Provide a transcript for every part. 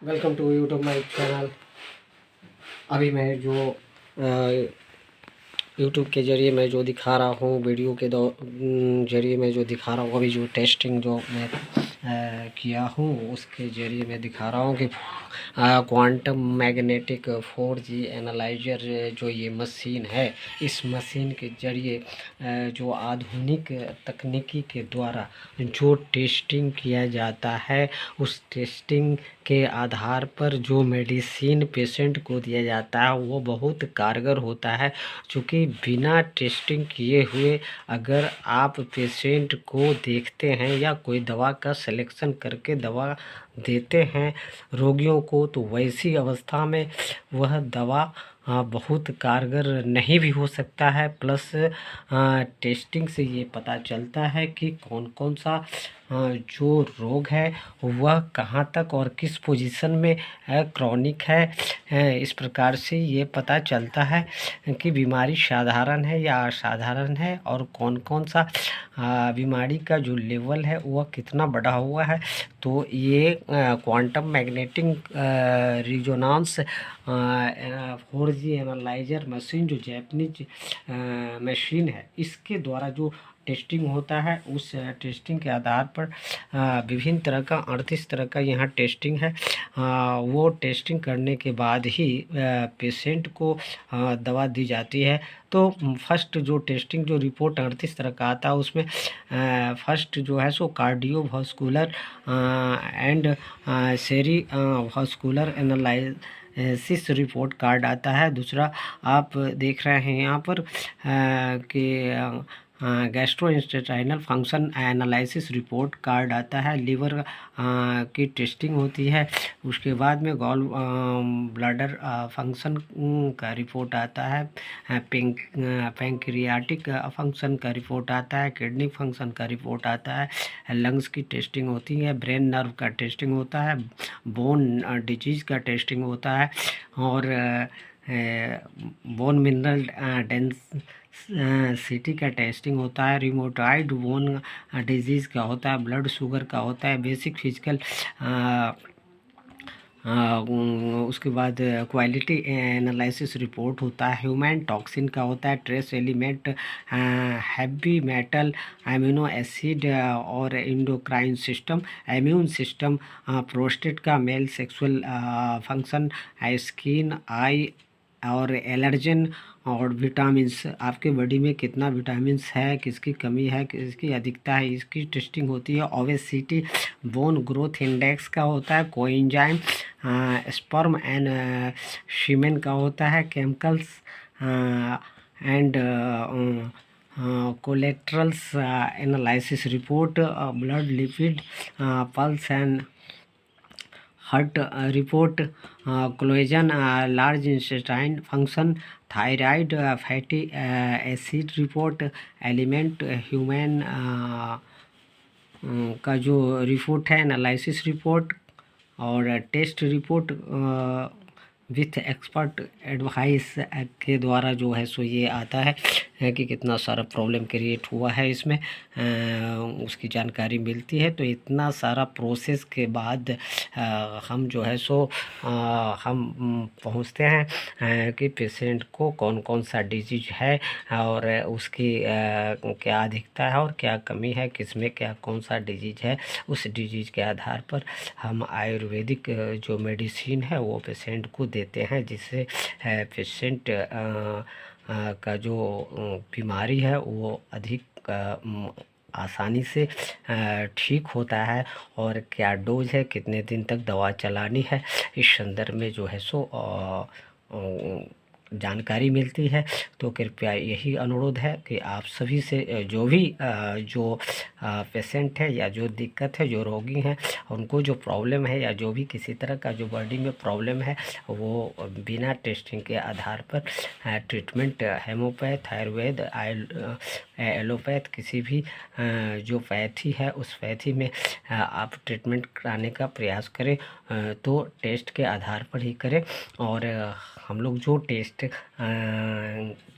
Welcome to YouTube my channel. अभी मैं जो यूट्यूब के ज़रिए मैं जो दिखा रहा हूँ, वीडियो के ज़रिए मैं जो दिखा रहा हूँ, अभी जो टेस्टिंग जो मैं किया हूँ उसके ज़रिए मैं दिखा रहा हूँ कि क्वांटम मैग्नेटिक 4G एनालाइजर जो ये मशीन है, इस मशीन के ज़रिए जो आधुनिक तकनीकी के द्वारा जो टेस्टिंग किया जाता है, उस टेस्टिंग के आधार पर जो मेडिसिन पेशेंट को दिया जाता है वो बहुत कारगर होता है। चूँकि बिना टेस्टिंग किए हुए अगर आप पेशेंट को देखते हैं या कोई दवा का सिलेक्शन करके दवा देते हैं रोगियों को, तो वैसी अवस्था में वह दवा बहुत कारगर नहीं भी हो सकता है। प्लस टेस्टिंग से ये पता चलता है कि कौन कौन सा जो रोग है वह कहाँ तक और किस पोजीशन में क्रॉनिक है। इस प्रकार से ये पता चलता है कि बीमारी साधारण है या असाधारण है और कौन कौन सा बीमारी का जो लेवल है वह कितना बढ़ा हुआ है। तो ये quantum magnetic resonance 4G analyzer machine जो जैपनीज मशीन है, इसके द्वारा जो टेस्टिंग होता है, उस टेस्टिंग के आधार पर विभिन्न तरह का 38 तरह का यहाँ टेस्टिंग है। वो टेस्टिंग करने के बाद ही पेशेंट को दवा दी जाती है। तो फर्स्ट जो टेस्टिंग जो रिपोर्ट 38 तरह का आता है उसमें फर्स्ट जो है so cardiovascular and cerebro vascular analysis report card आता है। दूसरा आप देख रहे हैं यहाँ पर कि gastrointestinal function analysis report card आता है। लीवर की टेस्टिंग होती है। उसके बाद में गॉल ब्लैडर फंक्शन का रिपोर्ट आता है। पैंक्रियाटिक फंक्शन का रिपोर्ट आता है। किडनी फंक्शन का रिपोर्ट आता है। लंग्स की टेस्टिंग होती है। ब्रेन नर्व का टेस्टिंग होता है। बोन डिजीज़ का टेस्टिंग होता है और बोन मिनरल डेंसिटी का टेस्टिंग होता है। रिमोटॉइड बोन डिजीज़ का होता है। ब्लड शुगर का होता है। बेसिक फिजिकल उसके बाद क्वालिटी एनालिसिस रिपोर्ट होता है। ह्यूमन टॉक्सिन का होता है। Trace element, heavy metal, amino acid और endocrine system, immune system, prostate का, male sexual function, skin, eye और एलर्जन और विटामिन्स, आपके बॉडी में कितना विटामिन्स है, किसकी कमी है, किसकी अधिकता है, इसकी टेस्टिंग होती है। ओबेसिटी, बोन ग्रोथ इंडेक्स का होता है। कोएंजाइम, स्पर्म एंड सीमेन का होता है। Chemicals and collaterals analysis report, blood lipid, pulse and heart report, collagen, large intestine function, thyroid, fatty acid report, element human का जो रिपोर्ट है, एनालिसिस रिपोर्ट और test report with expert advice के द्वारा जो है सो ये आता है कि कितना सारा प्रॉब्लम क्रिएट हुआ है इसमें, उसकी जानकारी मिलती है। तो इतना सारा प्रोसेस के बाद हम जो है सो हम पहुंचते हैं कि पेशेंट को कौन कौन सा डिजीज है और उसकी क्या अधिकता है और क्या कमी है, किसमें क्या कौन सा डिजीज है। उस डिजीज के आधार पर हम आयुर्वेदिक जो मेडिसिन है वो पेशेंट को देते हैं, जिससे पेशेंट का जो बीमारी है वो अधिक आसानी से ठीक होता है। और क्या डोज है, कितने दिन तक दवा चलानी है, इस संदर्भ में जो है सो जानकारी मिलती है। तो कृपया यही अनुरोध है कि आप सभी से जो भी जो पेशेंट है या जो दिक्कत है, जो रोगी हैं, उनको जो प्रॉब्लम है या जो भी किसी तरह का जो बॉडी में प्रॉब्लम है, वो बिना टेस्टिंग के आधार पर ट्रीटमेंट हेमोपैथ, आयुर्वेद, एलोपैथ, किसी भी जो पैथी है उस पैथी में आप ट्रीटमेंट कराने का प्रयास करें। तो टेस्ट के आधार पर ही करें। और हम लोग जो टेस्ट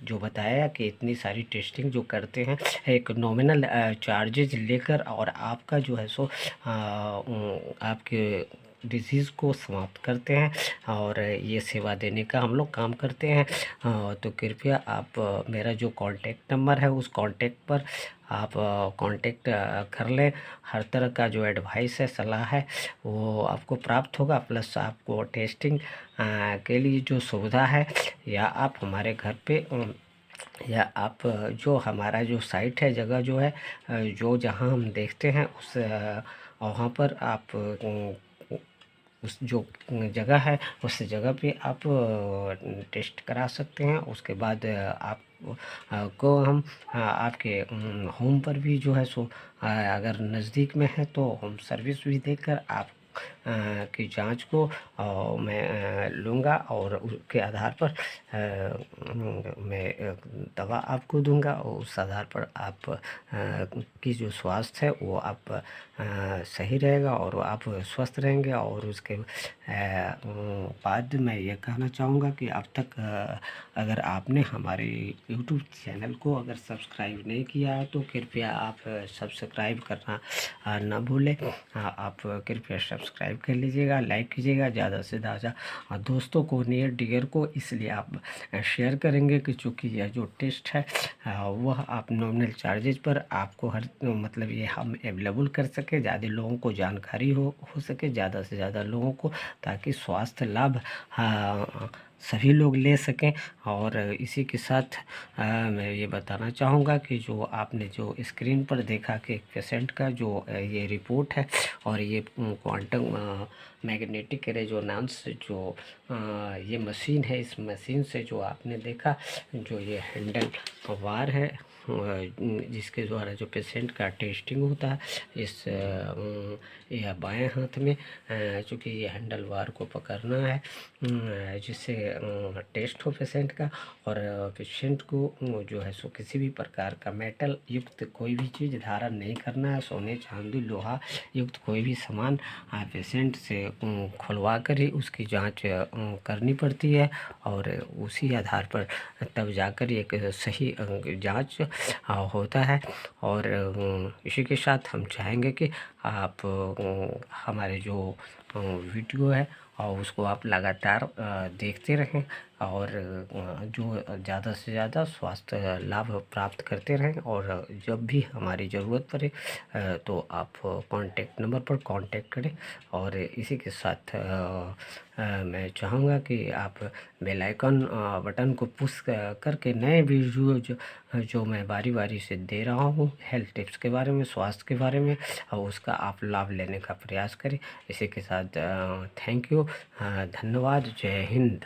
जो बताया कि इतनी सारी टेस्टिंग जो करते हैं एक नॉमिनल चार्जेज लेकर, और आपका जो है सो आपके डिजीज़ को समाप्त करते हैं और ये सेवा देने का हम लोग काम करते हैं। तो कृपया आप मेरा जो कॉन्टैक्ट नंबर है उस कॉन्टैक्ट पर आप कांटेक्ट कर लें। हर तरह का जो एडवाइस है, सलाह है, वो आपको प्राप्त होगा। प्लस आपको टेस्टिंग के लिए जो सुविधा है, या आप हमारे घर पे या आप जो हमारा जो साइट है, जगह जो है, जो जहाँ हम देखते हैं उस वहाँ पर आप उस जो जगह है उस जगह पे आप टेस्ट करा सकते हैं। उसके बाद आप को हम आपके होम पर भी जो है सो अगर नज़दीक में है तो होम सर्विस भी देकर आप की जांच को मैं लूँगा और उसके आधार पर मैं दवा आपको दूंगा और उस आधार पर आप की जो स्वास्थ्य है वो आप सही रहेगा और आप स्वस्थ रहेंगे। और उसके बाद मैं ये कहना चाहूँगा कि अब तक अगर आपने हमारे यूट्यूब चैनल को अगर सब्सक्राइब नहीं किया है तो कृपया आप सब्सक्राइब करना ना भूलें। आप कृपया सब्सक्राइब कर लीजिएगा, लाइक कीजिएगा ज़्यादा से ज़्यादा दोस्तों को, नियर डियर को, इसलिए आप शेयर करेंगे कि चूँकि यह जो टेस्ट है वह आप नॉमिनल चार्जेज पर आपको हर मतलब ये हम अवेलेबल कर सके, ज़्यादा लोगों को जानकारी हो सके, ज़्यादा से ज़्यादा लोगों को, ताकि स्वास्थ्य लाभ सभी लोग ले सकें। और इसी के साथ मैं ये बताना चाहूँगा कि जो आपने जो स्क्रीन पर देखा कि एक पेशेंट का जो ये रिपोर्ट है और ये क्वांटम मैग्नेटिक रेजोनेंस जो ये मशीन है, इस मशीन से जो आपने देखा जो ये हैंडल वार है जिसके द्वारा जो पेशेंट का टेस्टिंग होता है, इस यह बाएं हाथ में चूँकि ये हैंडल वार को पकड़ना है जिससे टेस्ट हो पेशेंट का। और पेशेंट को जो है सो किसी भी प्रकार का मेटल युक्त कोई भी चीज़ धारण नहीं करना है। सोने, चांदी, लोहा युक्त कोई भी सामान पेशेंट से खुलवा कर ही उसकी जांच करनी पड़ती है और उसी आधार पर तब जाकर एक सही जांच होता है। और इसी के साथ हम चाहेंगे कि आप हमारे जो वीडियो है और उसको आप लगातार देखते रहें और जो ज़्यादा से ज़्यादा स्वास्थ्य लाभ प्राप्त करते रहें। और जब भी हमारी ज़रूरत पड़े तो आप कॉन्टैक्ट नंबर पर कांटेक्ट करें। और इसी के साथ मैं चाहूँगा कि आप बेल आइकन बटन को पुश करके नए वीडियो जो मैं बारी बारी से दे रहा हूँ हेल्थ टिप्स के बारे में, स्वास्थ्य के बारे में, और उसका आप लाभ लेने का प्रयास करें। इसी के साथ थैंक यू, धन्यवाद, जय हिंद।